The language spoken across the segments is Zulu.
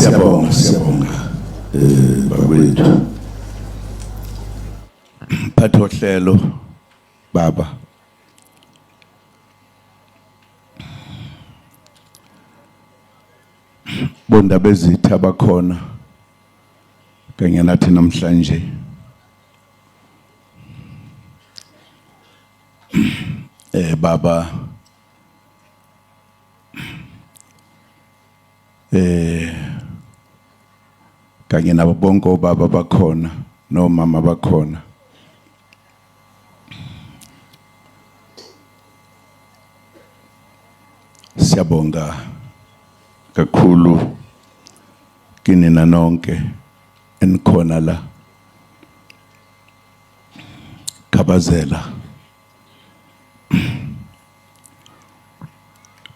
Siyabonga bakwethu phatho hlelo baba bonda bezitha bakhona kanye nathi namhlanje baba kanye nabo bonke obaba bakhona nomama bakhona siyabonga kakhulu kini nanonke enikhona la Khabazela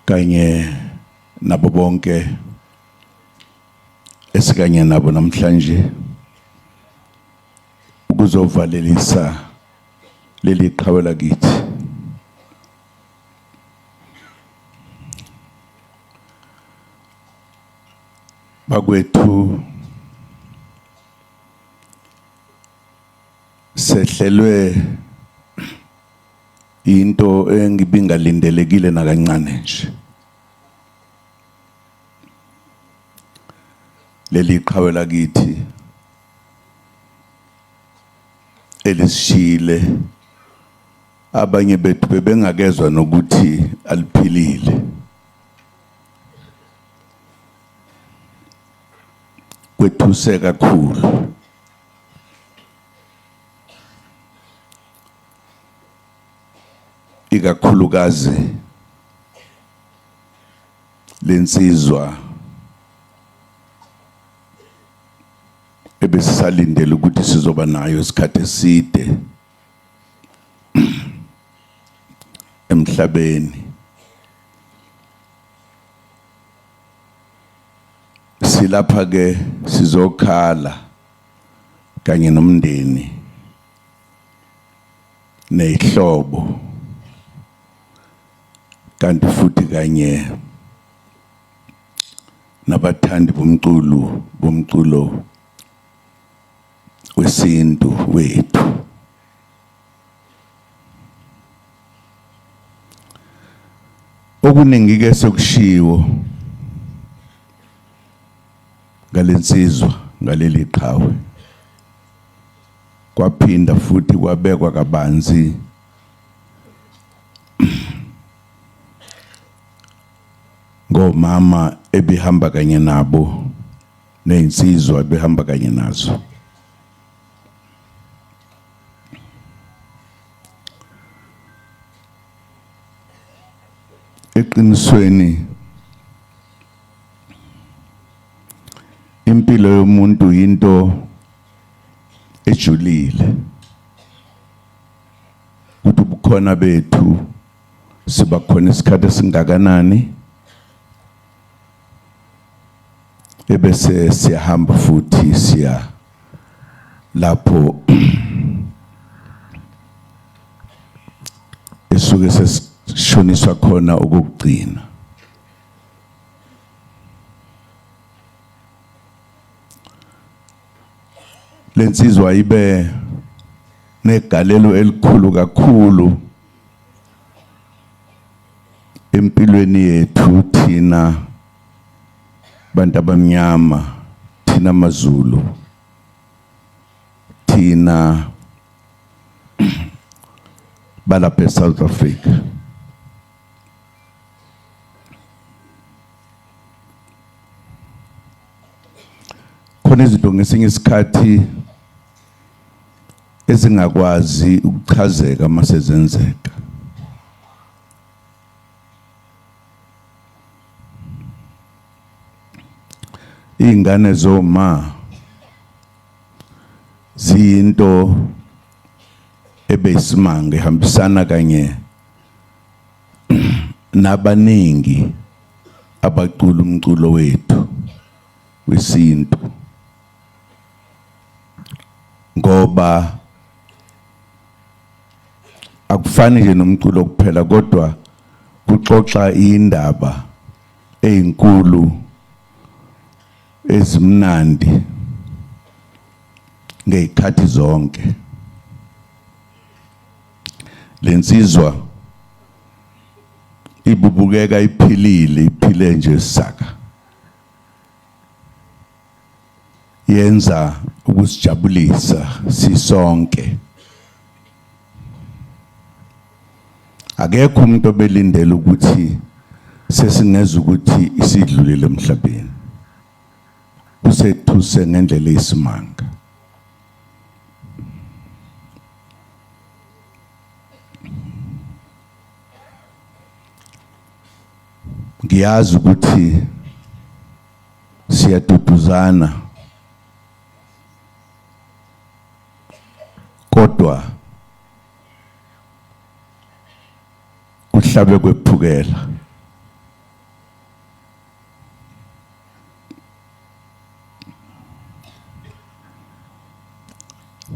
kanye nabo bonke esikanye nabo namhlanje ukuzovalelisa leli qhawe lakithi bakwethu sehlelwe into engibingalindelekile nakancane nje leli qhawe lakithi elisishile abanye bethu bebengakezwa nokuthi aliphilile kwethuse kakhulu ikakhulukazi lensizwa ebesisalindele ukuthi sizoba nayo isikhathi eside emhlabeni silapha ke sizokhala kanye nomndeni nezihlobo kanti futhi kanye nabathandi bomculo wesintu wethu okuningi ke sokushiwo ngalensizwa ngaleli qhawe kwaphinda futhi kwabekwa kabanzi ngomama ebehamba kanye nabo nezinsizwa ebehamba kanye nazo eqinisweni impilo yomuntu into ejulile ukuthi ubukhona bethu sibakhona isikhathi esingakanani ebese siyahamba futhi siya lapho esuke sesishoniswa khona ukugcina lensizwa ibe negalelo elikhulu kakhulu empilweni yethu thina bantu abamnyama thina maZulu thina balapha eSouth Africa khona izinto ngesinye isikhathi ezingakwazi ukuchazeka masezenzeka ingane zoma zinto ebesimanga ehambisana kanye nabaningi abacula umculo wethu wesintu ngoba akufani nje nomculo kuphela kodwa kuxoxa indaba ezinkulu ezimnandi ngezikhathi zonke. Lensizwa ibubukeka iphilile, iphile nje saka. Yenza ukusijabulisa sisonke. Akekho umuntu obelindele ukuthi sesingeza ukuthi isidlulile emhlabeni. Usethuse ngendlela eyisimanga. Ngiyazi ukuthi siyaduduzana, kodwa uhlabe kwephukela.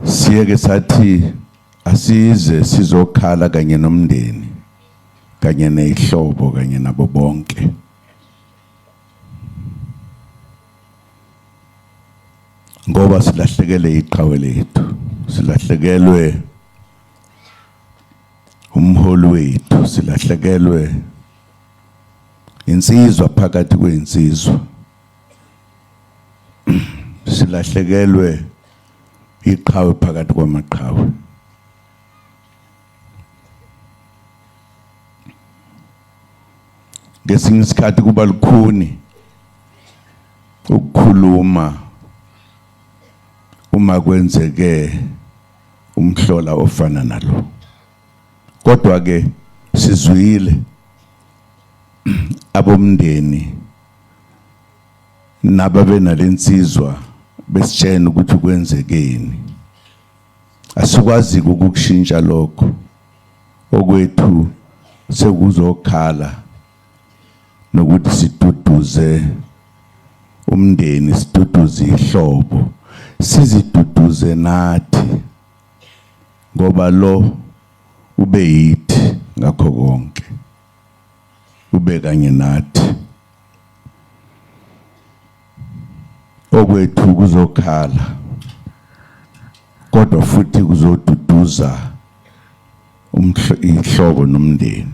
Siyeke sathi asize sizokhala kanye nomndeni, kanye nezihlobo, kanye nabo bonke. Ngoba silahlekele iqhawe lethu, silahlekelwe umholi wethu, silahlekelwe insizwa phakathi kweinsizwa, silahlekelwe iqhawe phakathi kwamaqhawe. Ngesinye isikhathi kuba lukhuni ukukhuluma uma kwenzeke umhlola ofana nalo. Kodwa ke sizwile abomndeni nababe nalensizwa besitshela ukuthi kwenzekeni. Asikwazi ukukushintsha lokho. Okwethu sekuzokhala nokuthi siduduze umndeni, siduduze ihlobo, siziduduze nathi, ngoba lo ube yithi ngakho konke, ube kanye nathi. Okwethu kuzokhala, kodwa futhi kuzoduduza ihlobo nomndeni.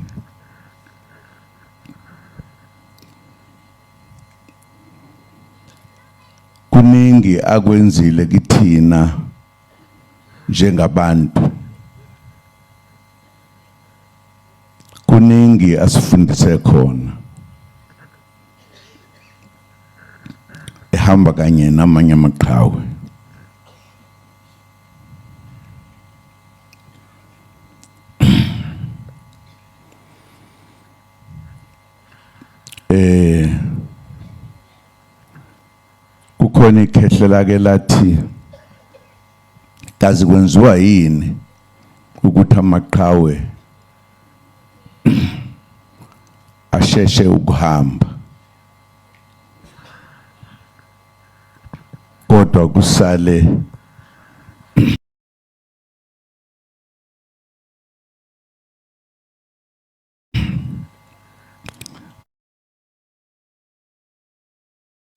Kuningi akwenzile kithina njengabantu, kuningi asifundise khona, ehamba kanye namanye amaqhawe. Kukhona ikhehlela ke lathi kazi kwenziwa yini ukuthi amaqhawe asheshe ukuhamba, kodwa kusale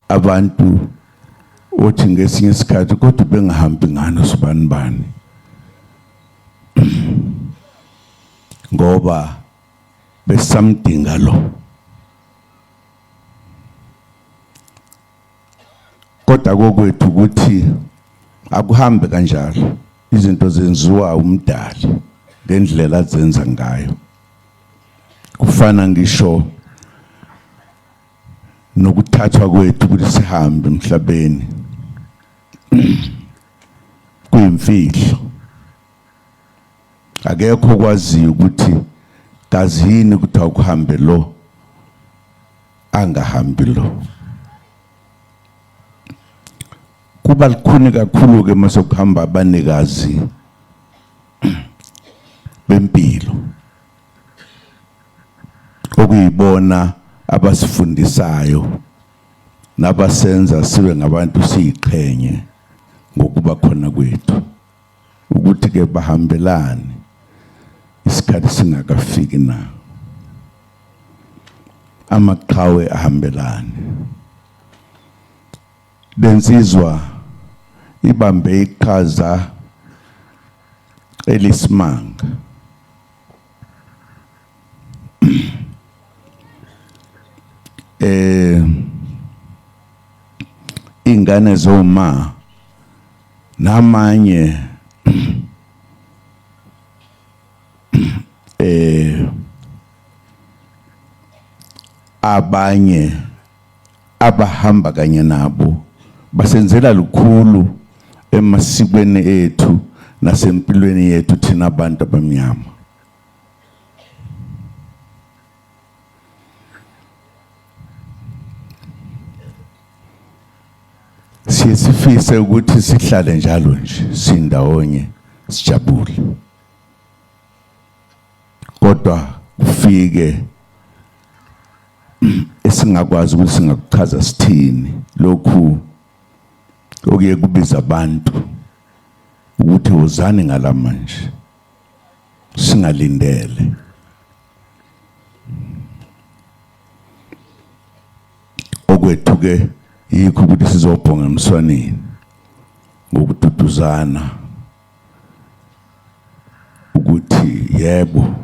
abantu othi ngesinye isikhathi kodwa bengahambi ngano sibani bani, ngoba besamdinga lo. Kodwa kokwethu ukuthi akuhambe kanjalo. Izinto zenziwa umdali ngendlela azenza ngayo. Kufana ngisho nokuthathwa kwethu ukuthi sihambe emhlabeni, kuyimfihlo. Akekho okwaziyo ukuthi kazi yini ukuthi akuhambe lo, angahambi lo. Kuba lukhuni kakhulu ke mase kuhamba abanikazi bempilo, okuyibona abasifundisayo nabasenza sibe ngabantu siyiqhenye ngokuba khona kwethu, ukuthi ke bahambelane isikhathi singakafiki na, amaqhawe ahambelane. lensizwa ibambe iqhaza elisimanga. Ingane zoma namanye abanye abahamba kanye nabo basenzela lukhulu emasikweni ethu nasempilweni yethu thina abantu abamnyama. Sifise ukuthi sihlale njalo nje sindawonye sijabule, kodwa kufike esingakwazi ukuthi singakuchaza sithini lokhu okuye kubiza abantu ukuthi uzane ngalamanje singalindele. Okwethu-ke yikho ukuthi sizobhonga emswaneni ngokududuzana ukuthi yebo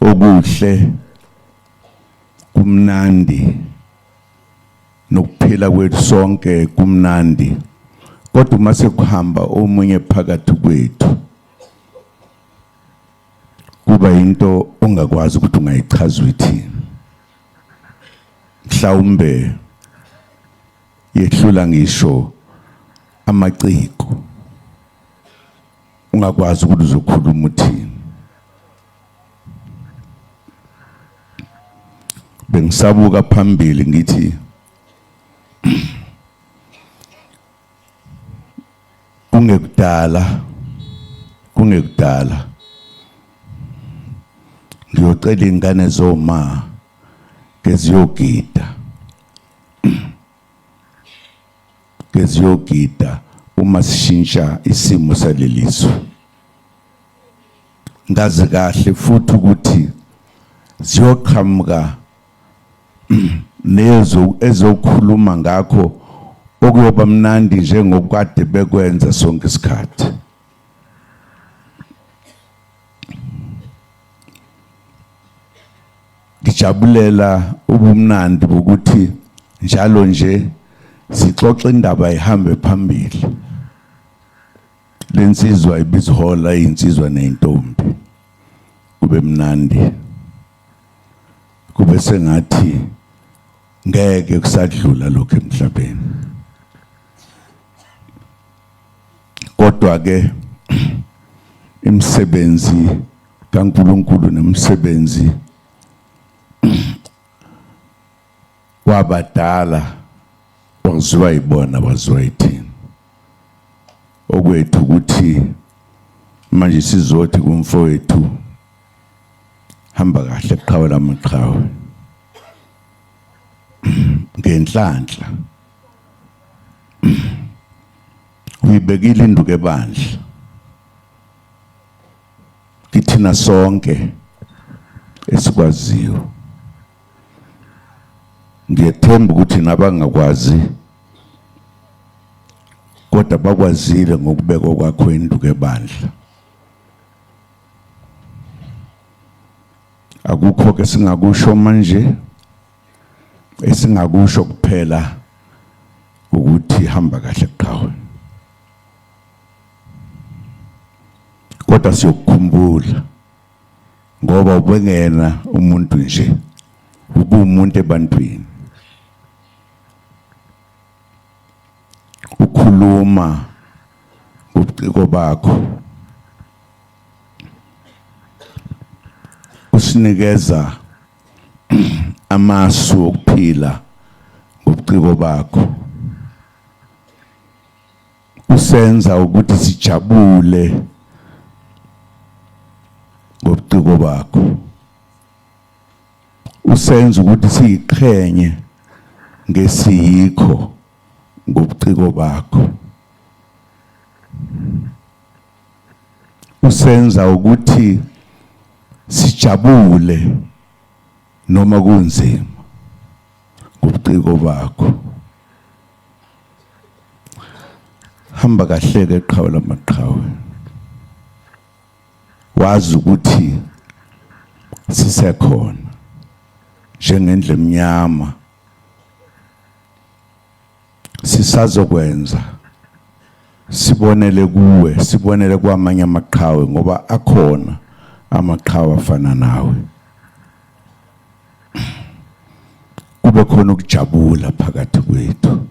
okuhle kumnandi nokuphila kwethu sonke kumnandi, kodwa uma sekuhamba omunye phakathi kwethu kuba into ongakwazi ukuthi ungayichaza uthini. Mhlawumbe yehlula ngisho amaciko, ungakwazi ukuthi uzokhuluma uthini. Bengisabuka phambili ngithi kungekudala ngiyocela ingane zoma keziyogida uma sishintsha isimo saleliso. Ngazi kahle futhi ukuthi ziyoqhamuka nezo ezokhuluma ngakho okuyoba mnandi njengokade bekwenza sonke isikhathi. Ngijabulela ubumnandi bokuthi njalo nje sixoxe indaba ihambe phambili. Lensizwa ibizihola insizwa nentombi kube mnandi, kube sengathi ngeke kusadlula lokho emhlabeni. Kodwa ke imisebenzi kaNkulunkulu nemsebenzi wabadala waziwa yibona waziwa yithina. Okwethu ukuthi manje sizothi kumfowethu hamba kahle qhawe lamaqhawe ngenhlanhla uyibekile induku ebandla kithina sonke esikwaziyo. Ngiyethemba ukuthi nabangakwazi kodwa bakwazile ngokubekwa kwakho induku ebandla. Akukho ke singakusho manje, esingakusho kuphela ukuthi hamba kahle qhawe, kodwa siyokukhumbula ngoba ubengena umuntu nje, ubumuntu ebantwini, ukhuluma ngobuciko bakho, usinikeza amasu okuphila ngobuciko bakho, usenza ukuthi sijabule ngobuciko bakho, usenza ukuthi siyiqhenye ngesiyikho ngobuciko bakho, usenza ukuthi sijabule noma kunzima kubuciko bakho. Hamba kahle ke qhawe lamaqhawe, wazi ukuthi sisekhona njengendle emnyama, sisazokwenza sibonele kuwe, sibonele kwamanye amaqhawe, ngoba akhona amaqhawe afana nawe. Kube khona ukujabula phakathi kwethu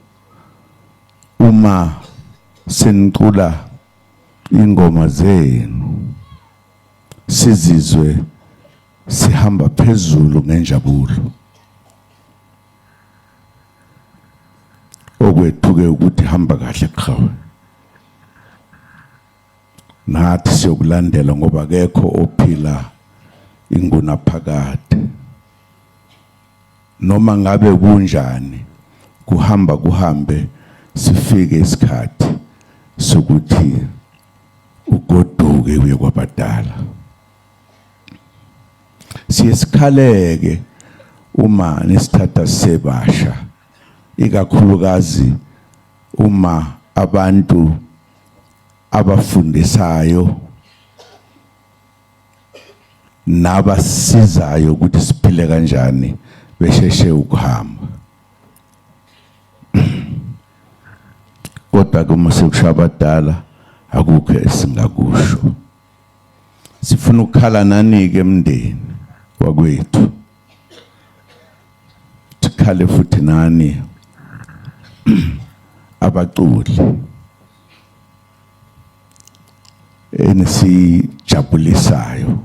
uma senicula ingoma zenu, sizizwe sihamba phezulu ngenjabulo. Okwethu-ke ukuthi hamba kahle qhawe, nathi siyokulandela ngoba akekho ophila ingunaphakade. Noma ngabe kunjani, kuhambe sifike isikhathi sokuthi ugoduke uye kwabadala. Siyesikhaleke uma nesithatha sebasha, ikakhulukazi uma abantu abafundisayo nabasizayo ukuthi siphile kanjani besheshe ukuhamba. Kodwa kuma sekusha abadala akukho esingakusho. Sifuna ukukhala nani-ke emndeni wakwethu, sikhale futhi nani abaculi enisijabulisayo.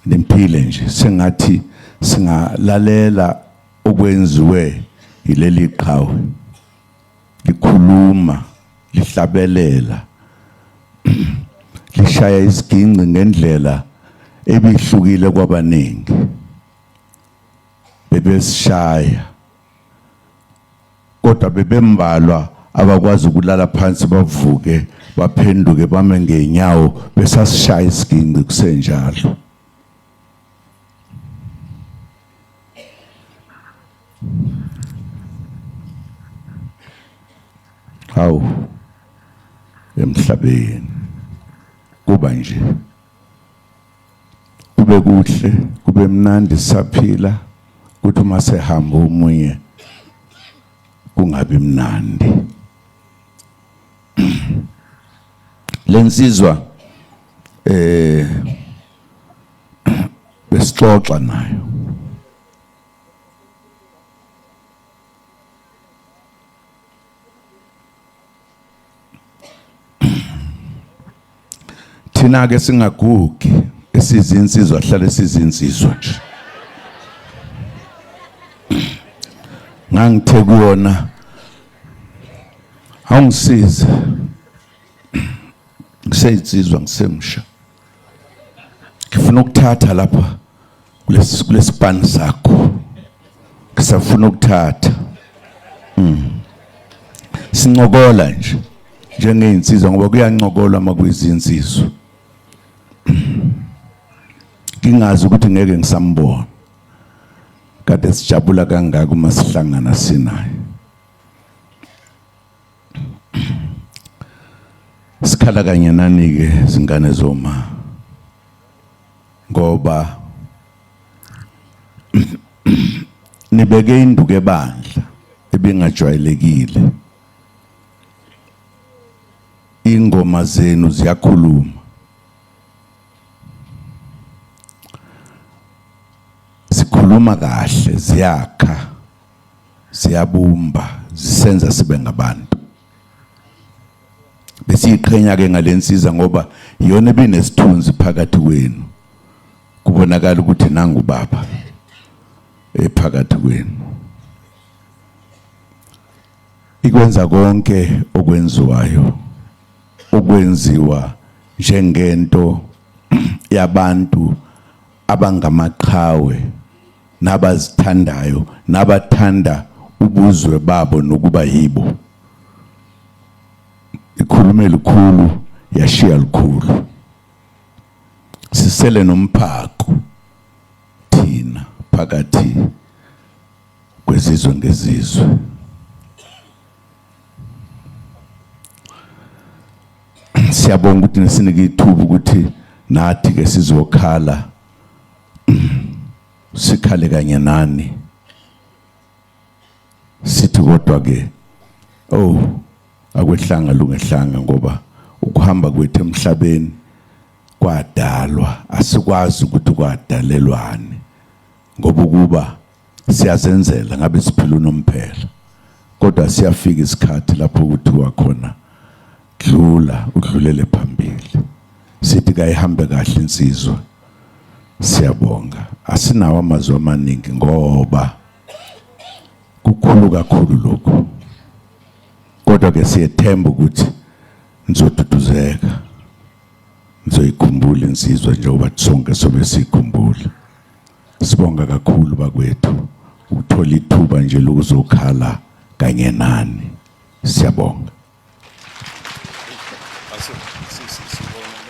Nimphile nje sengathi singalalela okwenziwe yileli qhawe, likhuluma, lihlabelela, lishaya isiginci ngendlela ebihlukile kwabaningi. Bebesishaya kodwa bebembalwa abakwazi ukulala phansi bavuke baphenduke bame ngenyawo besasishaya isiginci kusenjalo. Hawu emhlabeni kuba nje, kube kuhle, kube mnandi saphila, kuthi uma sehamba umunye kungabi mnandi. Lensizwa besixoxa nayo, thina ke singagugi esizinsizwa, hlale sizinsizwa nje. Ngangithe kuyona, awungisize, ngiseyitsizwa ngisemsha, ngifuna ukuthatha lapha kulesipani sakho, ngisafuna ukuthatha. Sincokola nje njengey'nsizwa ngoba kuyancokolwa uma kuyizinsizwa. Ngingazi ukuthi ngeke ngisambona, kade sijabula kangaka uma sihlangana sinaye. Sikhala kanye nani-ke zingane zoma, ngoba nibeke induku ebandla ebingajwayelekile. Ingoma zenu ziyakhuluma, zikhuluma kahle, ziyakha, ziyabumba, zisenza sibe ngabantu. Besiyiqhenya-ke ngalensiza ngoba iyona ebinesithunzi phakathi kwenu, kubonakala ukuthi nangu baba phakathi kwenu. Ikwenza konke okwenziwayo, okwenziwa njengento yabantu abangamaqhawe nabazithandayo, nabathanda ubuzwe babo nokuba yibo. Ikhulume likhulu yashiya likhulu, sisele nomphako thina. phakathi kwezizwe ngezizwe. Siyabonga ukuthi nesinike ithuba ukuthi nathi ke sizokhala sikhale kanye nani sithi kodwa ke akwehlanga lungehlanga ngoba ukuhamba kwethu emhlabeni kwadalwa asikwazi ukuthi kwadalelwane ngoba ukuba siyazenzela ngabe siphila unomphela kodwa siyafika isikhathi lapho kuthiwa khona dlula udlulele phambili sithi kayihambe kahle insizwa. Siyabonga asinawo amazwi amaningi ngoba kukhulu kakhulu lokho kodwa ke siyethemba ukuthi nizoduduzeka nizoyikhumbula insizwa njengoba sonke sobe sikhumbula. Sibonga kakhulu bakwethu ukuthola ithuba nje lokuzokhala kanye nani. Siyabonga. Sibonga.